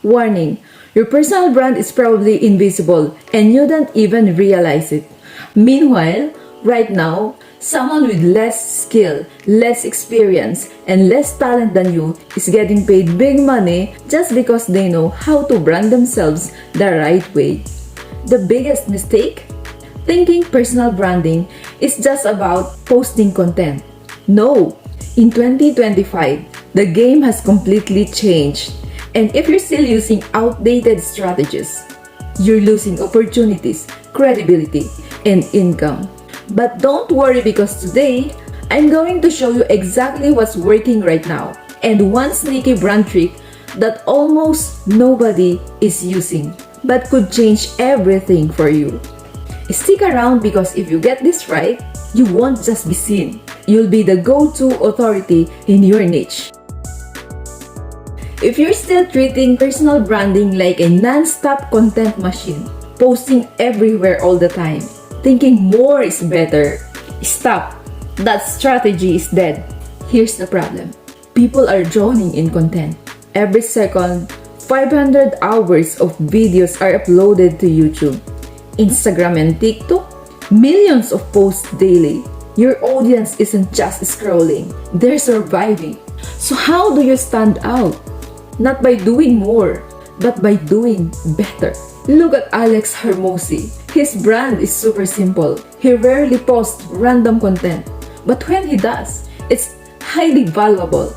Warning, your personal brand is probably invisible and you don't even realize it. Meanwhile, right now, someone with less skill, less experience, and less talent than you is getting paid big money just because they know how to brand themselves the right way. The biggest mistake? Thinking personal branding is just about posting content. No! In 2025, the game has completely changed. And if you're still using outdated strategies, you're losing opportunities, credibility, and income. But don't worry, because today, I'm going to show you exactly what's working right now and one sneaky brand trick that almost nobody is using but could change everything for you. Stick around, because if you get this right, you won't just be seen. You'll be the go-to authority in your niche. If you're still treating personal branding like a non-stop content machine, posting everywhere all the time, thinking more is better, stop. That strategy is dead. Here's the problem. People are drowning in content. Every second, 500 hours of videos are uploaded to YouTube, Instagram, and TikTok. Millions of posts daily. Your audience isn't just scrolling, they're surviving. So how do you stand out? Not by doing more, but by doing better. Look at Alex Hermosi. His brand is super simple. He rarely posts random content, but when he does, it's highly valuable.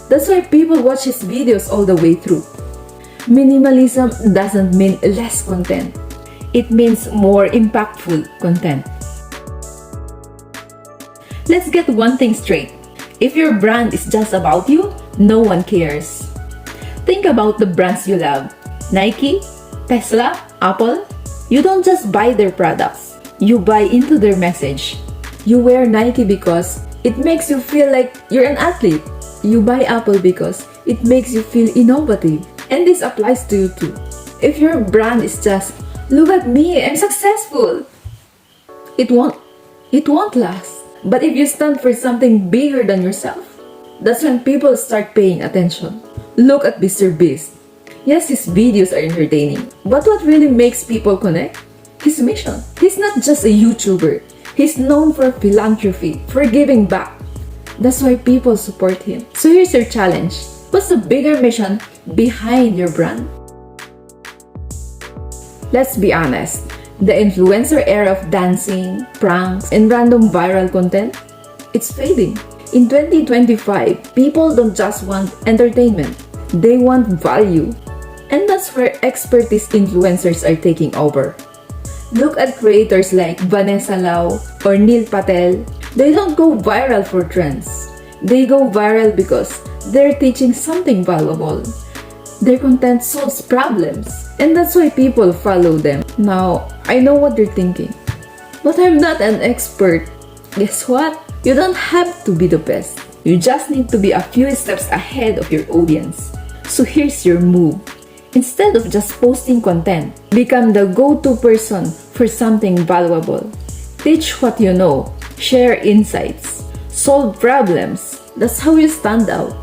That's why people watch his videos all the way through. Minimalism doesn't mean less content. It means more impactful content. Let's get one thing straight. If your brand is just about you, no one cares. Think about the brands you love. Nike, Tesla, Apple. You don't just buy their products. You buy into their message. You wear Nike because it makes you feel like you're an athlete. You buy Apple because it makes you feel innovative. And this applies to you too. If your brand is just, look at me, I'm successful, it won't last. But if you stand for something bigger than yourself, that's when people start paying attention. Look at Mr. Beast. Yes, his videos are entertaining, but what really makes people connect? His mission. He's not just a YouTuber. He's known for philanthropy, for giving back. That's why people support him. So here's your challenge. What's the bigger mission behind your brand? Let's be honest. The influencer era of dancing, pranks, and random viral content, it's fading. In 2025, people don't just want entertainment. They want value. And that's where expertise influencers are taking over. Look at creators like Vanessa Lau or Neil Patel. They don't go viral for trends. They go viral because they're teaching something valuable. Their content solves problems. And that's why people follow them. Now, I know what you're thinking. But I'm not an expert. Guess what? You don't have to be the best. You just need to be a few steps ahead of your audience. So here's your move. Instead of just posting content, become the go-to person for something valuable. Teach what you know, share insights, solve problems. That's how you stand out.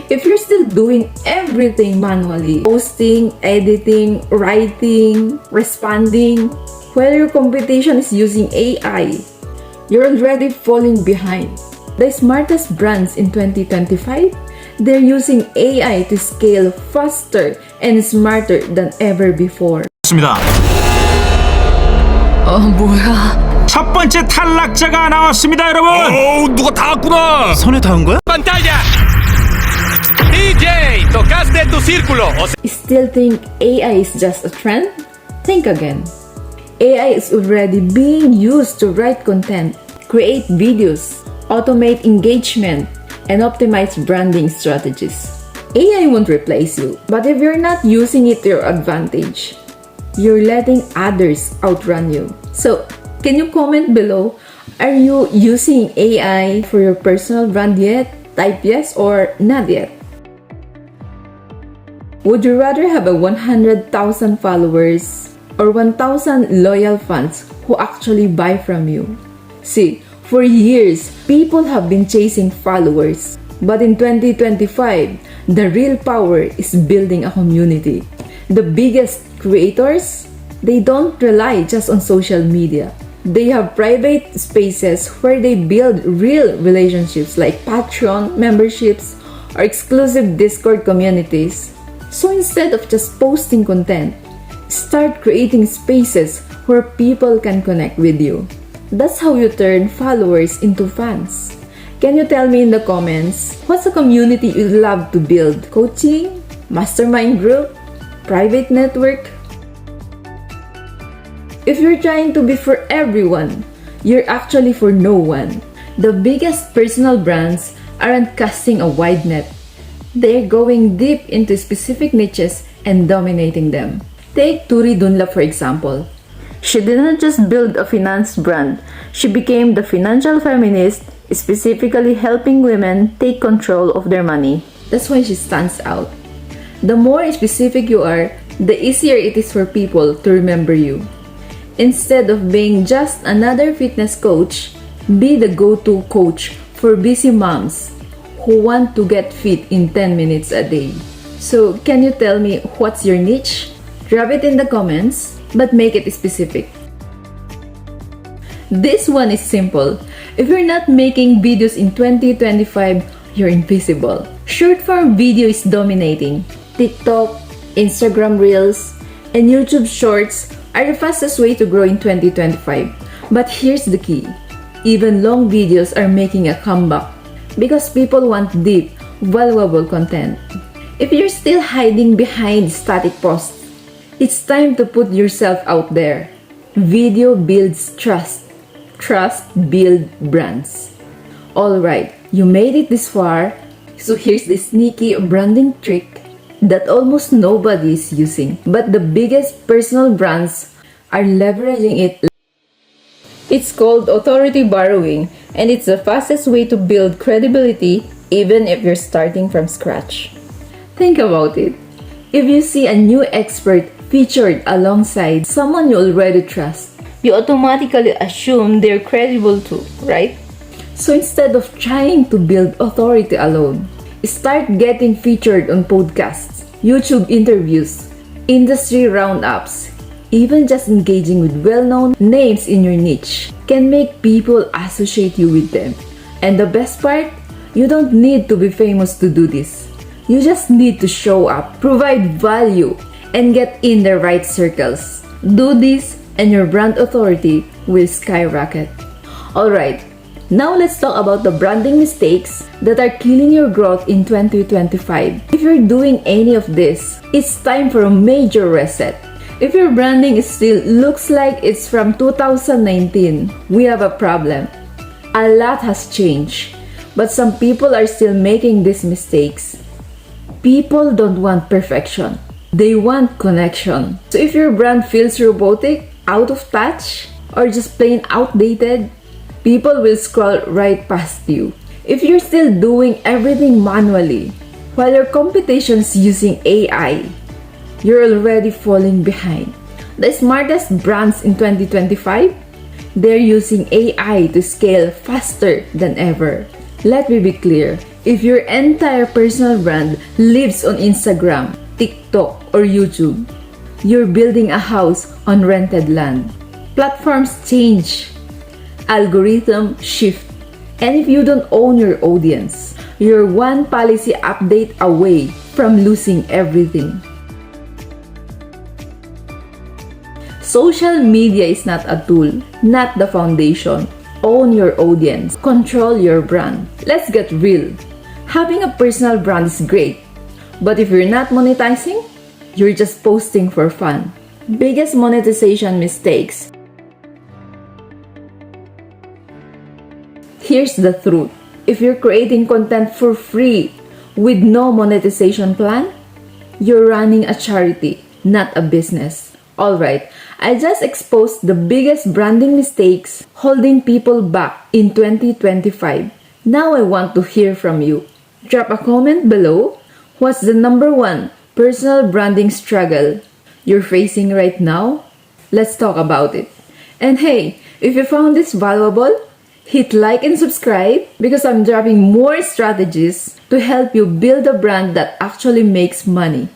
If you're still doing everything manually, posting, editing, writing, responding, while your competition is using AI, you're already falling behind. The smartest brands in 2025, they're using AI to scale faster and smarter than ever before. 좋습니다. 뭐야? 첫 번째 탈락자가 나왔습니다, 여러분. 누가 다 왔구나. 손에 닿은 거야? Pantalla. DJ, tocaste tu círculo. Still think AI is just a trend? Think again. AI is already being used to write content, create videos, automate engagement, and optimize branding strategies. AI won't replace you, but if you're not using it to your advantage, you're letting others outrun you. So, can you comment below? Are you using AI for your personal brand yet? Type yes or not yet. Would you rather have a 100,000 followers or 1,000 loyal fans who actually buy from you? See, for years, people have been chasing followers. But in 2025, The real power is building a community. The biggest creators, they don't rely just on social media. They have private spaces where they build real relationships like Patreon memberships or exclusive Discord communities. So instead of just posting content, start creating spaces where people can connect with you. That's how you turn followers into fans. Can you tell me in the comments, what's a community you'd love to build? Coaching? Mastermind group? Private network? If you're trying to be for everyone, you're actually for no one. The biggest personal brands aren't casting a wide net. They're going deep into specific niches and dominating them. Take Turi Dunlap for example. She didn't just build a finance brand, she became the financial feminist, specifically helping women take control of their money. That's why she stands out. The more specific you are, the easier it is for people to remember you. Instead of being just another fitness coach, be the go-to coach for busy moms who want to get fit in 10 minutes a day. So, can you tell me what's your niche? Drop it in the comments, but make it specific. This one is simple. If you're not making videos in 2025, you're invisible. Short form video is dominating. TikTok, Instagram Reels, and YouTube Shorts are the fastest way to grow in 2025. But here's the key. Even long videos are making a comeback because people want deep, valuable content. If you're still hiding behind static posts, it's time to put yourself out there. Video builds trust. Trust builds brands. Alright, you made it this far, so here's the sneaky branding trick that almost nobody is using, but the biggest personal brands are leveraging it. It's called authority borrowing, and it's the fastest way to build credibility even if you're starting from scratch. Think about it. If you see a new expert featured alongside someone you already trust, you automatically assume they're credible too, right? So instead of trying to build authority alone, start getting featured on podcasts, YouTube interviews, industry roundups. Even just engaging with well-known names in your niche can make people associate you with them. And the best part, you don't need to be famous to do this. You just need to show up, provide value, and get in the right circles. Do this and your brand authority will skyrocket. Alright, now let's talk about the branding mistakes that are killing your growth in 2025. If you're doing any of this, it's time for a major reset. If your branding still looks like it's from 2019, we have a problem. A lot has changed, but some people are still making these mistakes. People don't want perfection. They want connection. So if your brand feels robotic, out of touch, or just plain outdated, people will scroll right past you. If you're still doing everything manually, while your competition is using AI, you're already falling behind. The smartest brands in 2025, they're using AI to scale faster than ever. Let me be clear, if your entire personal brand lives on Instagram, TikTok, or YouTube, you're building a house on rented land. Platforms change, algorithm shift, and if you don't own your audience, you're one policy update away from losing everything. Social media is not a tool, not the foundation. Own your audience. Control your brand. Let's get real. Having a personal brand is great, but if you're not monetizing, you're just posting for fun. Biggest monetization mistakes. Here's the truth. If you're creating content for free with no monetization plan, you're running a charity, not a business. Alright, I just exposed the biggest branding mistakes holding people back in 2025. Now I want to hear from you. Drop a comment below. What's the number one personal branding struggle you're facing right now? Let's talk about it. And hey, if you found this valuable, Hit like and subscribe because I'm dropping more strategies to help you build a brand that actually makes money.